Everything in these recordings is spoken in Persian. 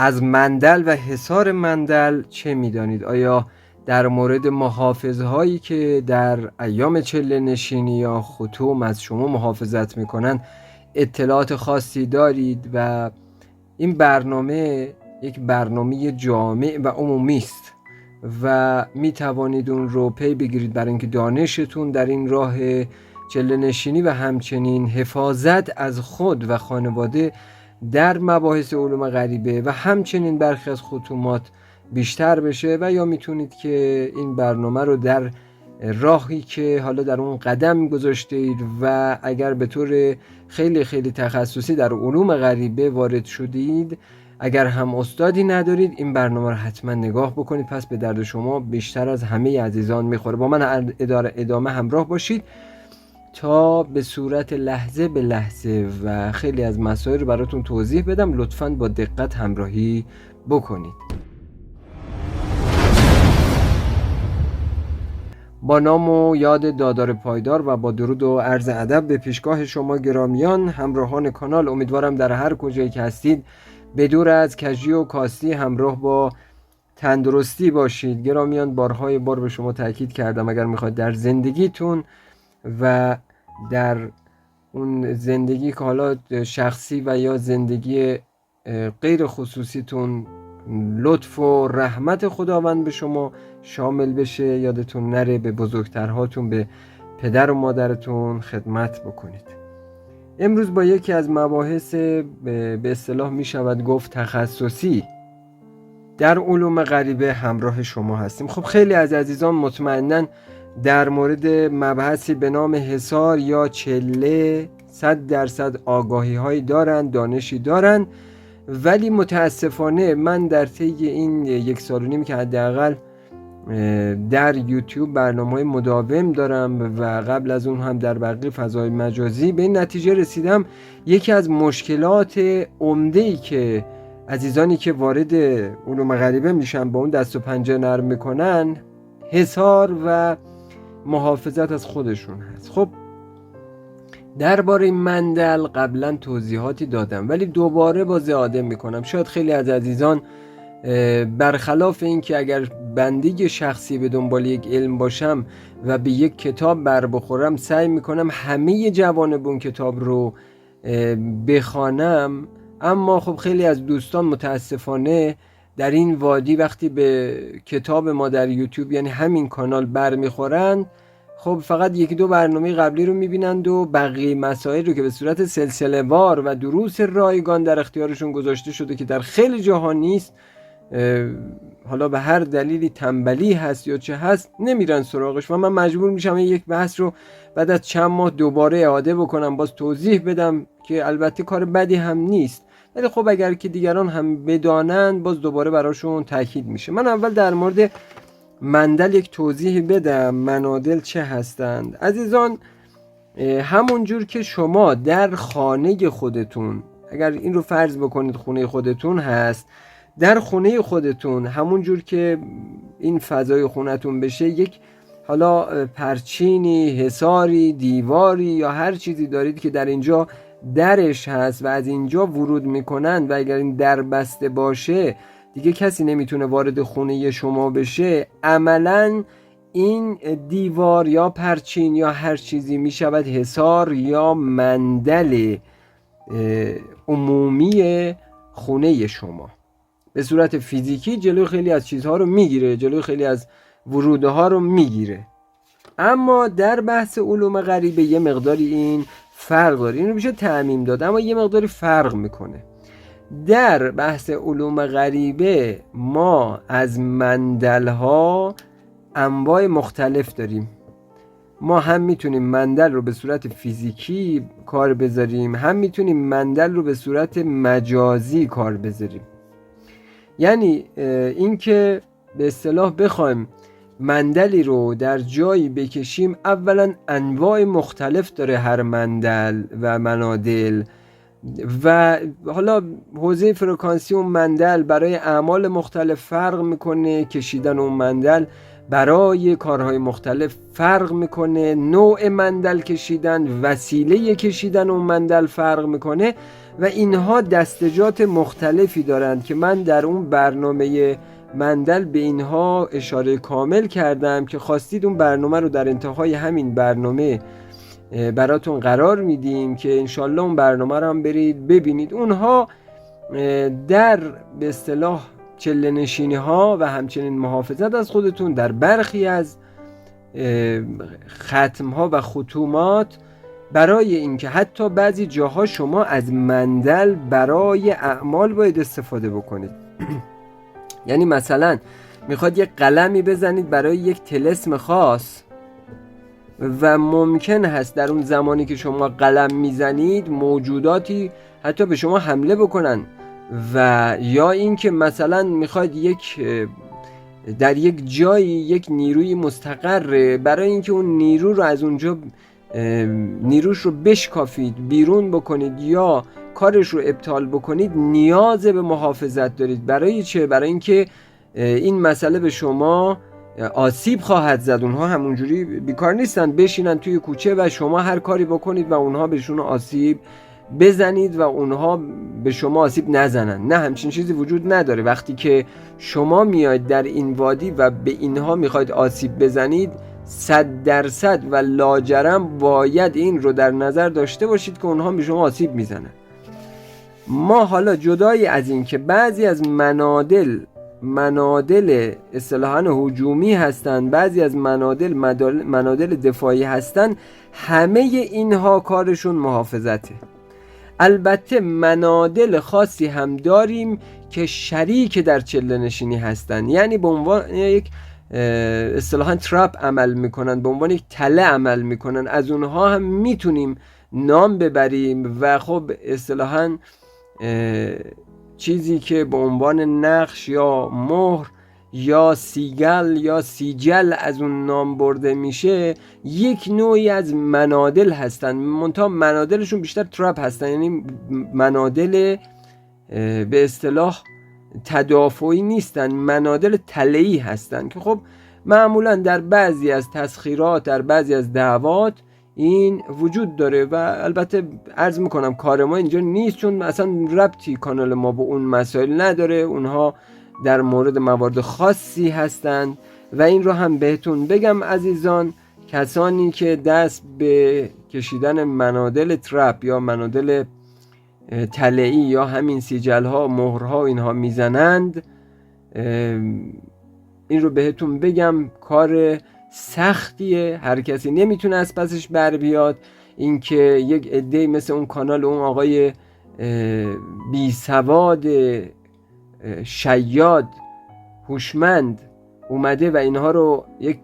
از مندل و حصار مندل چه میدانید؟ آیا در مورد محافظه هایی که در ایام چله نشینی یا ختوم از شما محافظت میکنن اطلاعات خاصی دارید؟ و این برنامه یک برنامه جامع و عمومی است و می توانید اون رو پی بگیرید برای اینکه دانشتون در این راه چله نشینی و همچنین حفاظت از خود و خانواده در مباحث علوم غریبه و همچنین برخی از ختومات بیشتر بشه. و یا میتونید که این برنامه رو در راهی که حالا در اون قدم گذاشته اید و اگر به طور خیلی خیلی تخصصی در علوم غریبه وارد شدید، اگر هم استادی ندارید، این برنامه رو حتما نگاه بکنید، پس به درد شما بیشتر از همه عزیزان میخوره. با من ادامه همراه باشید تا به صورت لحظه به لحظه و خیلی از مسائل رو براتون توضیح بدم. لطفاً با دقت همراهی بکنید. با نام و یاد دادار پایدار و با درود و عرض ادب به پیشگاه شما گرامیان همراهان کانال، امیدوارم در هر کجایی که هستید بدور از کجی و کاستی همراه با تندرستی باشید. گرامیان، بارهای بار به شما تاکید کردم اگر میخواید در زندگیتون و در اون زندگی که حالا شخصی و یا زندگی غیر خصوصیتون لطف و رحمت خداوند به شما شامل بشه، یادتون نره به بزرگترهاتون، به پدر و مادرتون خدمت بکنید. امروز با یکی از مباحث به اصطلاح می شود گفت تخصصی در علوم غریبه همراه شما هستیم. خب خیلی از عزیزان مطمئناً در مورد مبحثی به نام حصار یا چله 100% آگاهی هایی دارن، دانشی دارن، ولی متاسفانه من در طی این 1.5 سال که حداقل در یوتیوب برنامه‌های مداوم دارم و قبل از اون هم در بقیه فضای مجازی به این نتیجه رسیدم یکی از مشکلات عمده‌ای که عزیزانی که وارد علوم غریبه میشن با اون دست و پنجه نرم میکنن حصار و محافظت از خودشون هست. خب درباره مندل قبلا توضیحاتی دادم ولی دوباره با زیاده میکنم. شاید خیلی از عزیزان برخلاف این که اگر بندگی شخصی به دنبال یک علم باشم و به یک کتاب بر بخورم سعی میکنم همه جوانب اون کتاب رو بخوانم، اما خب خیلی از دوستان متاسفانه در این وادی وقتی به کتاب ما در یوتیوب یعنی همین کانال بر میخورند، خب فقط 1-2 برنامه قبلی رو میبینند و بقیه مسائل رو که به صورت سلسله وار و دروس رایگان در اختیارشون گذاشته شده که در خیلی جاها نیست، حالا به هر دلیلی تنبلی هست یا چه هست نمیرن سراغش و من مجبور میشم یک بحث رو بعد از چند ماه دوباره اعاده بکنم، باز توضیح بدم که البته کار بدی هم نیست، ولی خب اگر که دیگران هم بدانند باز دوباره براشون تاکید میشه. من اول در مورد مندل یک توضیح بدم. منادل چه هستند؟ عزیزان، همون جور که شما در خانه خودتون، اگر این رو فرض بکنید خونه خودتون هست، در خونه خودتون همون جور که این فضای خونتون بشه یک حالا پرچینی، حصاری، دیواری یا هر چیزی دارید که در اینجا درش هست و از اینجا ورود میکنند و اگر این در بسته باشه دیگه کسی نمیتونه وارد خونه شما بشه، عملاً این دیوار یا پرچین یا هر چیزی میشود حصار یا مندل عمومی خونه شما. به صورت فیزیکی جلوی خیلی از چیزها رو میگیره، جلوی خیلی از ورودها رو میگیره. اما در بحث علوم غریبه یه مقداری این فرق داره، این رو میشه تعمیم داد اما یه مقداری فرق میکنه. در بحث علوم غریبه ما از مندل‌ها انواع مختلف داریم. ما هم میتونیم مندل رو به صورت فیزیکی کار بذاریم، هم میتونیم مندل رو به صورت مجازی کار بذاریم. یعنی این که به اصطلاح بخوایم مندلی رو در جایی بکشیم، اولا انواع مختلف داره هر مندل و منادل و حالا حوزه فرکانسی اون مندل برای اعمال مختلف فرق میکنه، کشیدن اون مندل برای کارهای مختلف فرق میکنه، نوع مندل کشیدن، وسیله کشیدن اون مندل فرق میکنه و اینها دستجات مختلفی دارند که من در اون برنامه مندل به اینها اشاره کامل کردم که خواستید اون برنامه رو در انتهای همین برنامه براتون قرار میدیم که انشالله اون برنامه رو هم برید ببینید. اونها در به اصطلاح چله نشینی ها و همچنین محافظت از خودتون در برخی از ختم ها و ختومات، برای اینکه حتی بعضی جاها شما از مندل برای اعمال باید استفاده بکنید. یعنی مثلا میخواد یک قلمی بزنید برای یک طلسم خاص و ممکن هست در اون زمانی که شما قلم میزنید موجوداتی حتی به شما حمله بکنن، و یا اینکه مثلا میخواید در یک جایی یک نیروی مستقره، برای اینکه اون نیرو رو از اونجا نیروش رو بشکافید بیرون بکنید یا کارش رو ابطال بکنید، نیاز به محافظت دارید. برای چه؟ برای اینکه این مسئله به شما آسیب خواهد زد. اونها همونجوری بیکار نیستن بشینن توی کوچه و شما هر کاری بکنید و اونها بهشون آسیب بزنید و اونها به شما آسیب نزنن. نه، همچین چیزی وجود نداره. وقتی که شما میاید در این وادی و به اینها میخواید آسیب بزنید، 100% و لاجرم باید این رو در نظر داشته باشید که اونها به شما آسیب میزنن. ما حالا جدای از این که بعضی از منادل اصطلاحاً هجومی هستند، بعضی از منادل دفاعی هستند، همه اینها کارشون محافظته. البته منادل خاصی هم داریم که شریک در چله نشینی هستند، یعنی به عنوان یک اصطلاحاً ترپ عمل میکنن، به عنوان یک تله عمل میکنن. از اونها هم میتونیم نام ببریم و خب اصطلاحاً چیزی که به عنوان نقش یا مهر یا سیگل یا سیجل از اون نام برده میشه، یک نوعی از منادل هستن. منتها منادلشون بیشتر ترپ هستن، یعنی منادل به اصطلاح تدافعی نیستن، منادل تله‌ای هستن که خب معمولا در بعضی از تسخیرات، در بعضی از دعوات این وجود داره. و البته عرض میکنم کار ما اینجا نیست، چون اصلا ربطی کانال ما به اون مسائل نداره. اونها در مورد موارد خاصی هستند و این رو هم بهتون بگم عزیزان، کسانی که دست به کشیدن منادل ترپ یا منادل تله‌ای یا همین سیجل ها، مهرها اینها میزنند، این رو بهتون بگم کار سختیه، هر کسی نمیتونه از پسش بر بیاد. اینکه یک عده مثل اون کانال اون آقای بی سواد شیاد هوشمند اومده و اینها رو یک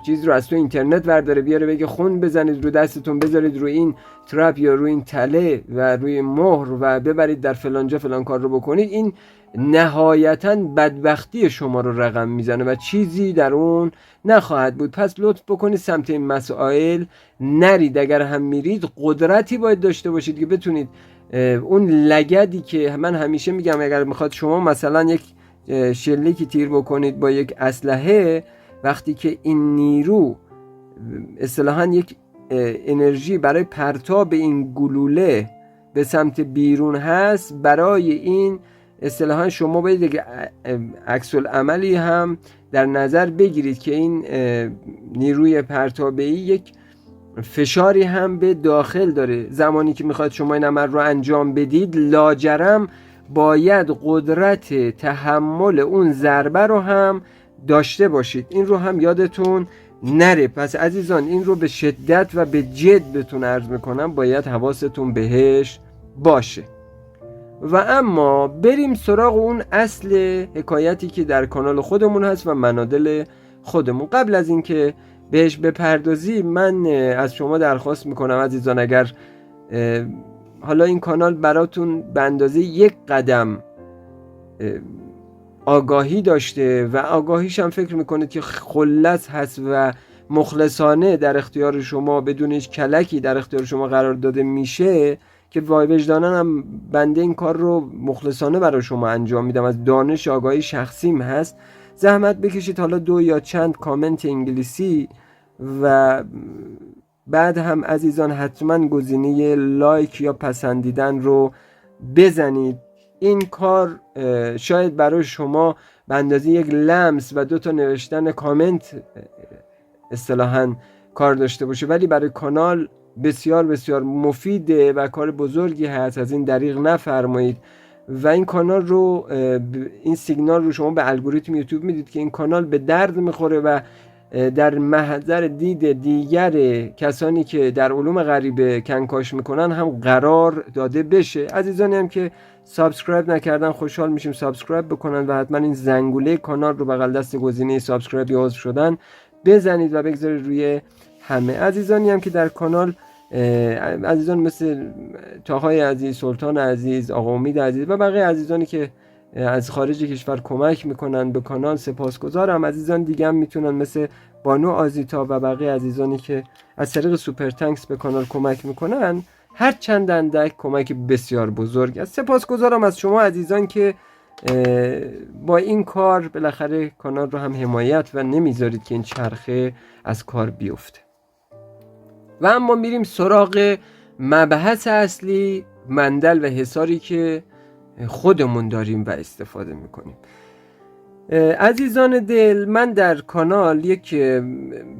چیز رو از تو اینترنت ورداره بیاره بگه خون بزنید رو دستتون، بذارید روی این ترپ یا روی این تله و روی مهر و ببرید در فلانجا فلان کار رو بکنید، این نهایتاً بدبختی شما رو رقم میزنه و چیزی در اون نخواهد بود. پس لطف بکنید سمت این مسائل نرید. اگر هم میرید قدرتی باید داشته باشید که بتونید اون لگدی که من همیشه میگم، اگر میخواد شما مثلا یک شلیکی تیر بکنید با یک اسلحه، وقتی که این نیرو اصطلاحاً یک انرژی برای پرتاب این گلوله به سمت بیرون هست، برای این اصطلاحاً شما باید عکس العملی هم در نظر بگیرید که این نیروی پرتابی یک فشاری هم به داخل داره. زمانی که میخواد شما این عمل رو انجام بدید، لاجرم باید قدرت تحمل اون ضربه رو هم داشته باشید. این رو هم یادتون نره. پس عزیزان این رو به شدت و به جد بهتون عرض میکنم، باید حواستون بهش باشه. و اما بریم سراغ اون اصل حکایتی که در کانال خودمون هست و منادل خودمون. قبل از اینکه بهش بپردازیم، من از شما درخواست میکنم عزیزان، اگر حالا این کانال براتون به اندازه یک قدم آگاهی داشته و آگاهیش هم فکر میکنید که خلص هست و مخلصانه در اختیار شما بدون هیچ کلکی در اختیار شما قرار داده میشه، که وجداناً هم بنده این کار رو مخلصانه برای شما انجام میدم، از دانش آگاهی شخصیم هست، زحمت بکشید حالا 2 یا چند کامنت انگلیسی و بعد هم عزیزان حتما گزینه لایک یا پسندیدن رو بزنید. این کار شاید برای شما به اندازه یک لمس و 2 تا نوشتن کامنت اصطلاحاً کار داشته باشه، ولی برای کانال بسیار بسیار مفیده و کار بزرگی هست. از این دریغ نفرمایید و این کانال رو، این سیگنال رو شما به الگوریتم یوتیوب میدید که این کانال به درد میخوره و در محضر دید دیگر کسانی که در علوم غریبه کنکاش میکنن هم قرار داده بشه. عزیزانی هم که سابسکرایب نکردن خوشحال میشیم سابسکرایب بکنن و حتما این زنگوله کانال رو بغل دست گزینه سابسکرایب یا عضو شدن بزنید و بگذارید روی همه. عزیزانی هم که در کانال، عزیزان مثل تاهای عزیز، سلطان عزیز، آقا امید عزیز و بقیه عزیزانی که از خارج کشور کمک میکنن به کانال سپاسگزارم. عزیزان دیگه هم میتونن مثل بانو آزیتا و بقیه عزیزانی که از طریق سوپر تانکس به کانال کمک میکنن، هر چند اندک کمک بسیار بزرگ است. سپاسگزارم از شما عزیزان که با این کار بالاخره کانال رو هم حمایت و نمیذارید که این چرخه از کار بیفته. و اما میریم سراغ مبحث اصلی، مندل و حصاری که خودمون داریم و استفاده میکنیم. عزیزان دل، من در کانال یک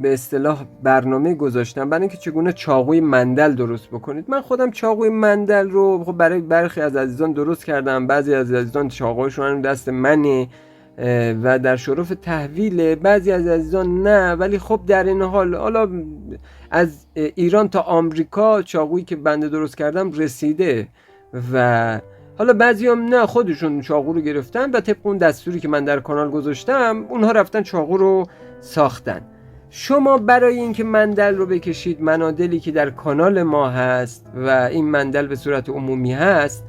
به اصطلاح برنامه گذاشتم برای اینکه چگونه چاقوی مندل درست بکنید. من خودم چاقوی مندل رو برای برخی از عزیزان درست کردم. بعضی از عزیزان چاقویشون دست منه و در شرف تحویل، بعضی از عزیزان نه، ولی خب در این حالا از ایران تا آمریکا چاقویی که بنده درست کردم رسیده و حالا بعضی هم نه، خودشون چاقو رو گرفتن و طبق اون دستوری که من در کانال گذاشتم اونها رفتن چاقو رو ساختن. شما برای اینکه مندل رو بکشید، منادلی که در کانال ما هست و این مندل به صورت عمومی هست،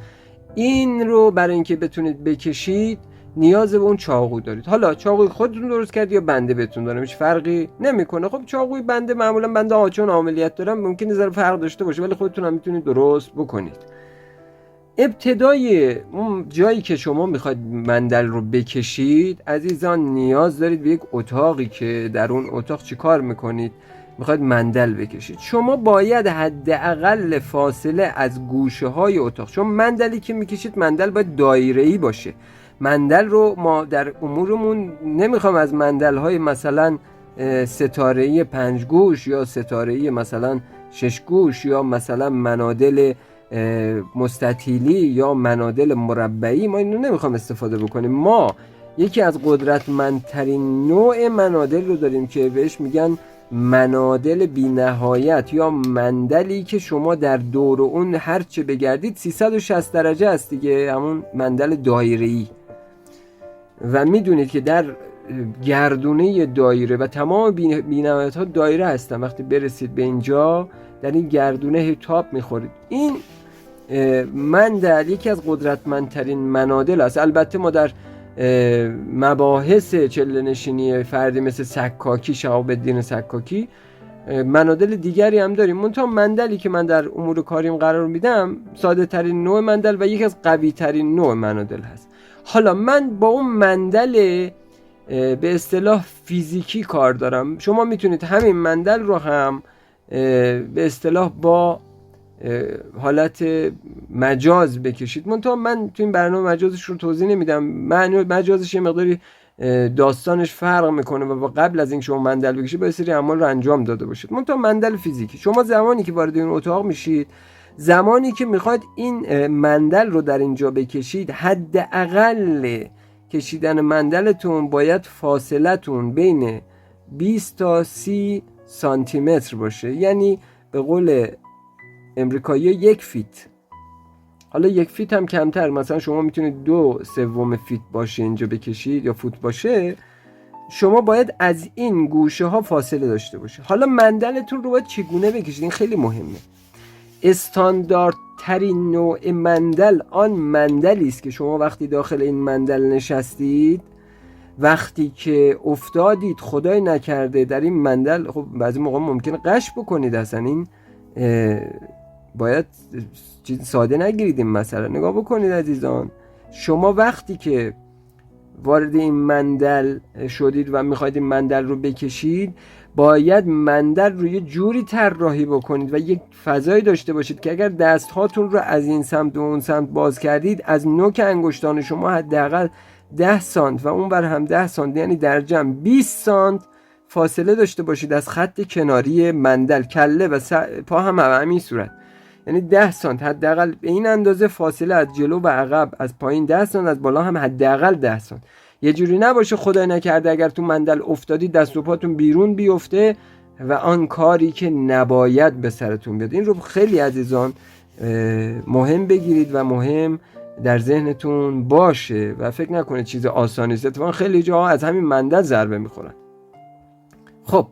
این رو برای اینکه بتونید بکشید نیاز به اون چاقو دارید. حالا چاقوی خودتون درست کرد یا بنده بهتون دارم، هیچ فرقی نمیکنه. خب چاقوی بنده معمولا بنده چون عملیات دارم ممکنه ذره فرق داشته باشه، ولی خودتون هم میتونید درست بکنید. ابتدای اون جایی که شما میخواید مندل رو بکشید عزیزان، نیاز دارید به یک اتاقی که در اون اتاق چی کار میکنید؟ میخواید مندل بکشید. شما باید حداقل فاصله از گوشه های اتاق، چون مندلی که میکشید مندل باید دایره‌ای باشه. مندل رو ما در امورمون نمیخوام از مندل های مثلا ستاره‌ای 5 گوش یا ستاره‌ای مثلا 6 گوش یا مثلا منادل مستطیلی یا منادل مربعی، ما اینو نمیخوام استفاده بکنیم. ما یکی از قدرتمندترین نوع منادل رو داریم که بهش میگن منادل بی نهایت یا مندلی که شما در دور اون هرچه بگردید 360 درجه است دیگه، همون مندل دایره‌ای. و میدونید که در گردونه دایره و تمام بی‌نهایت ها دایره هستن، وقتی برسید به اینجا در این گردونه تاب میخورید. این مندل یکی از قدرتمندترین منادل است. البته ما در مباحث چله نشینی فردی مثل سکاکی، شهاب الدین سکاکی، منادل دیگری هم داریم. منتها مندلی که من در امور کاریم قرار میدم ساده ترین نوع مندل و یکی از قوی ترین نوع منادل هست. حالا من با اون مندل به اصطلاح فیزیکی کار دارم. شما میتونید همین مندل رو هم به اصطلاح با حالت مجاز بکشید. منتها من تو این برنامه مجازش رو توضیح نمیدم. مجازش یه مقداری داستانش فرق میکنه و قبل از اینکه شما مندل بکشید باید سری اعمال رو انجام داده باشید. منتها مندل فیزیکی، شما زمانی که وارد این اتاق میشید، زمانی که میخواید این مندل رو در اینجا بکشید، حداقل کشیدن مندلتون باید فاصلتون بین 20 تا 30 سانتی متر باشه، یعنی به قول امریکایی 1 فیت. حالا 1 فیت هم کمتر، مثلا شما میتونید 2/3 فیت باشه اینجا بکشید یا فوت باشه. شما باید از این گوشه ها فاصله داشته باشه. حالا مندلتون رو باید چگونه بکشید؟ این خیلی مهمه. استانداردترین نوع مندل آن مندلی است که شما وقتی داخل این مندل نشستید، وقتی که افتادید خدای نکرده در این مندل، خب بعضی موقع ممکنه قش بکنید، اصلا این باید چیز ساده نگیرید. این مسئله نگاه بکنید عزیزان، شما وقتی که وارد این مندل شدید و میخواید این مندل رو بکشید، باید مندل رو یه جوری طراحی بکنید و یک فضایی داشته باشید که اگر دست هاتون رو از این سمت و اون سمت باز کردید، از نوک انگشتان شما حداقل 10 سانت و اون بر هم 10 سانت، یعنی در جمع 20 سانت فاصله داشته باشید از خط کناری مندل. کله و پا هم همین صورت، یعنی 10 سانت حداقل به این اندازه فاصله از جلو و عقب، از پایین 10 سانت، از بالا هم حداقل 10 سانت. یه جوری نباشه خدای نکرده اگر تو مندل افتادی دست و پاتون بیرون بیفته و آن کاری که نباید به سرتون بیاد. این رو خیلی عزیزان مهم بگیرید و مهم در ذهنتون باشه و فکر نکنید چیز آسانی است. اتفاقا خیلی جاها از همین مندل ضربه میخورن. خب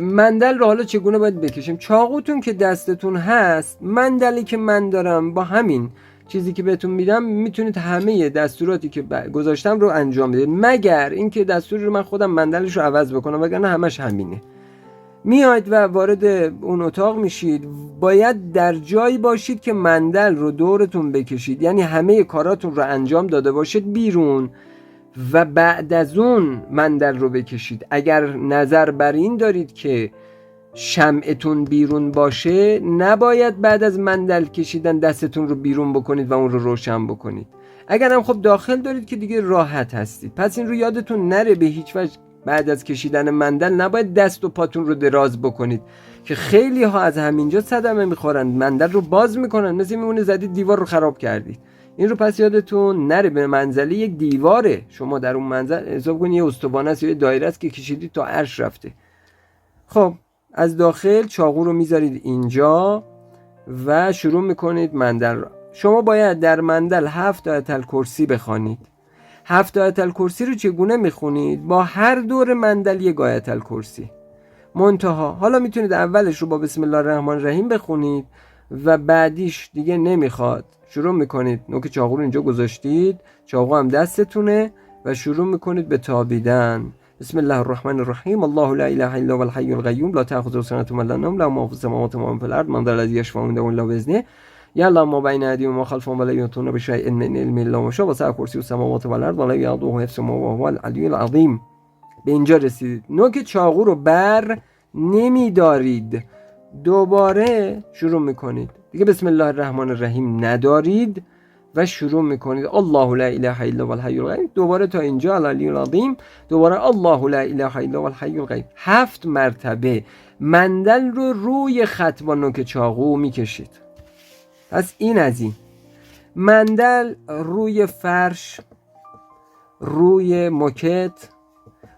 مندل رو حالا چگونه باید بکشیم؟ چاقوتون که دستتون هست، مندلی که من دارم با همین چیزی که بهتون میدم میتونید همه دستوراتی که گذاشتم رو انجام بدید، مگر اینکه دستوری رو من خودم مندلش رو عوض بکنم، وگرنه همش همینه. میاید و وارد اون اتاق میشید، باید در جایی باشید که مندل رو دورتون بکشید، یعنی همه کاراتون رو انجام داده باشید بیرون و بعد از اون مندل رو بکشید. اگر نظر بر این دارید که شمعتون بیرون باشه، نباید بعد از مندل کشیدن دستتون رو بیرون بکنید و اون رو روشن بکنید. اگر هم خب داخل دارید که دیگه راحت هستید. پس این رو یادتون نره به هیچ وجه بعد از کشیدن مندل نباید دست و پاتون رو دراز بکنید، که خیلی ها از همینجا صدمه میخورن، مندل رو باز میکنن، مثل میمونه زدید دیوار رو خراب کردید. این رو پس یادتون نره. به منزله یک دیواره، شما در اون منزل حساب کنید یه استوانه است یا یه دایره است که کشیدید تا عرش رفته. خب از داخل چاقو رو میذارید اینجا و شروع میکنید مندل رو. شما باید در مندل 7 آیت الکرسی بخوانید. 7 آیت الکرسی رو چگونه میخونید؟ با هر دور مندل یک آیت الکرسی منتها. حالا میتونید اولش رو با بسم الله الرحمن الرحیم بخونید و بعدیش دیگه نمیخواد، شروع میکنید نوک چاقو رو اینجا گذاشتید، چاقو هم دستتونه و شروع میکنید به تابیدن. بسم الله الرحمن الرحیم. الله لا اله الا هو الحی القیوم لا تأخذه سنة ولا نوم له ما فی السماوات و ما فی الارض من ذا الذی یشفع عنده الا باذنه یعلم ما بین ایدیهم و ما خلفهم ولا یحیطون بشیء من علمه الا بما شاء وسع کرسیه السماوات و الارض ولا یؤوده حفظهما وهو العلی العظیم. به اینجا رسیدید. نوک چاقو رو بر نمیدارید، دوباره شروع میکنید دیگه بسم الله الرحمن الرحیم ندارید و شروع میکنید الله لا اله الا هو الحی القیوم، دوباره تا اینجا العلی العظیم، دوباره الله لا اله الا هو الحی القیوم. 7 مرتبه مندل رو روی خط با نوک چاقو میکشید. پس این از این. مندل روی فرش، روی موکت،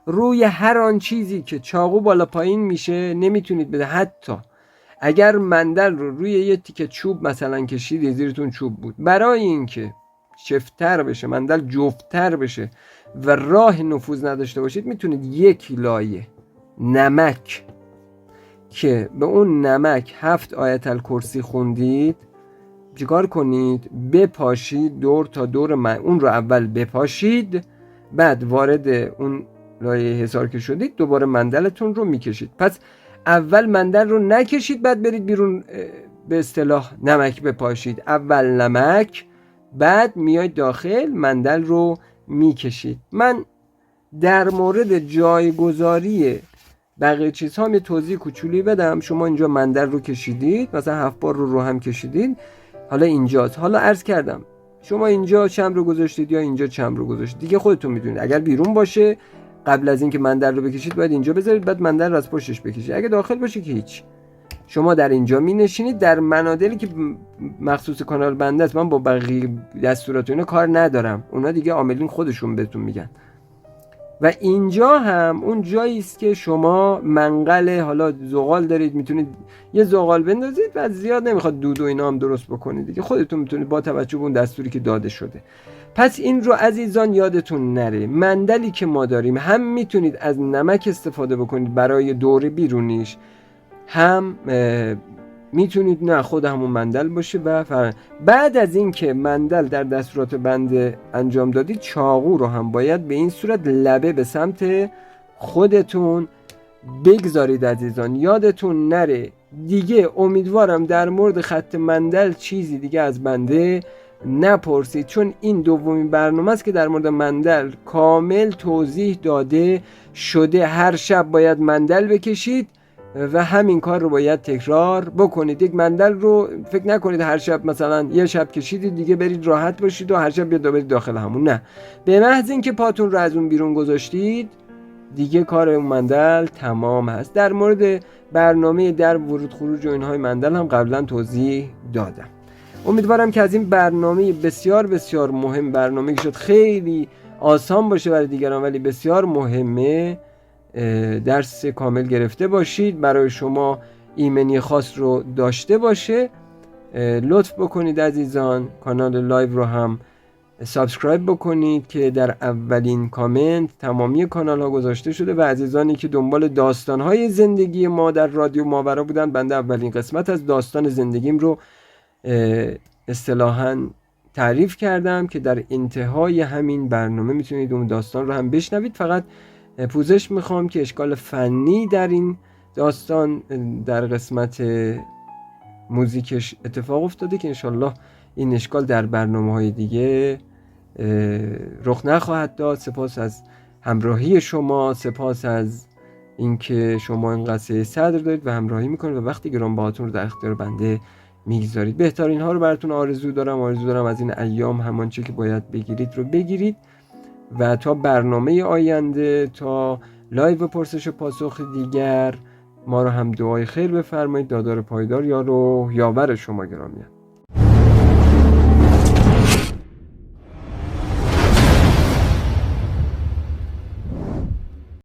روی هر آن چیزی که چاقو بالا پایین میشه نمیتونید بده. حتی اگر مندل رو روی یه تیکه چوب مثلا کشید، زیرتون چوب بود، برای اینکه چفتر بشه، مندل جفتر بشه و راه نفوذ نداشته باشید، میتونید یک لایه نمک که به اون نمک 7 آیت الکرسی خوندید چیکار کنید؟ بپاشید دور تا دور اون رو اول بپاشید، بعد وارد اون لایه حصار که شدید دوباره مندلتون رو میکشید. پس اول مندل رو نکشید بعد برید بیرون به اصطلاح نمک بپاشید. اول نمک، بعد میاید داخل مندل رو میکشید. من در مورد جایگذاری بقیه چیزها می توضیح کوچولی بدم. شما اینجا مندل رو کشیدید، مثلا 7 بار رو هم کشیدید، حالا اینجاست. حالا عرض کردم شما اینجا چم رو گذاشتید یا اینجا چم رو گذاشتید، دیگه خودتون میدونید. اگر بیرون باشه قبل از اینکه مندل رو بکشید باید اینجا بذارید، بعد مندل رو از پشتش بکشید. اگه داخل باشه که هیچ، شما در اینجا می نشینید. در منادلی که مخصوص کانال بنده است، من با بقیه دستورات اینا کار ندارم، اونا دیگه عاملین خودشون بهتون میگن. و اینجا هم اون جایی است که شما منقل، حالا زغال دارید، میتونید یه زغال بندازید و زیاد نمیخواد دود و اینا هم درست بکنید دیگه، خودتون میتونید با توجه به اون دستوری که داده شده. پس این رو عزیزان یادتون نره. مندلی که ما داریم هم میتونید از نمک استفاده بکنید برای دور بیرونیش، هم میتونید نه خود همون مندل باشه. و بعد از این که مندل در دستورات بنده انجام دادید، چاقو رو هم باید به این صورت لبه به سمت خودتون بگذارید عزیزان. یادتون نره دیگه. امیدوارم در مورد خط مندل چیزی دیگه از بنده نپرسید، چون این دومین برنامه است که در مورد مندل کامل توضیح داده شده. هر شب باید مندل بکشید و همین کار رو باید تکرار بکنید. یک مندل رو فکر نکنید هر شب مثلا یه شب کشیدید دیگه برید راحت باشید و هر شب بیاد برید داخل همون. نه، به محض اینکه پاتون رو از اون بیرون گذاشتید دیگه کار اون مندل تمام هست. در مورد برنامه در ورود خروج و اینهای مندل هم قبلا توضیح دادم. امیدوارم که از این برنامه بسیار بسیار مهم، برنامه که شد خیلی آسان باشه برای دیگران ولی بسیار مهمه، درس کامل گرفته باشید. برای شما ایمنی خاص رو داشته باشه. لطف بکنید عزیزان کانال لایو رو هم سابسکرایب بکنید که در اولین کامنت تمامی کانال ها گذاشته شده و عزیزانی که دنبال داستان های زندگی ما در رادیو ماورا بودن، بنده اولین قسمت از داستان زندگیم رو اصطلاحاً تعریف کردم که در انتهای همین برنامه میتونید اون داستان رو هم بشنوید. فقط پوزش میخوام که اشکال فنی در این داستان در قسمت موزیکش اتفاق افتاده که انشالله این اشکال در برنامه‌های دیگه رخ نخواهد داد. سپاس از همراهی شما، سپاس از اینکه شما اینقدر صدر دارید و همراهی میکنید و وقتی گرانبهاتون رو در اختیار بنده میگذارید. بهترین ها رو براتون آرزو دارم از این ایام همان چه که باید بگیرید رو بگیرید و تا برنامه آینده، تا لایو پرسش و پاسخ دیگر، ما رو هم دعای خیر بفرمایید. دادار پایدار یار و یاور شما گرامیان.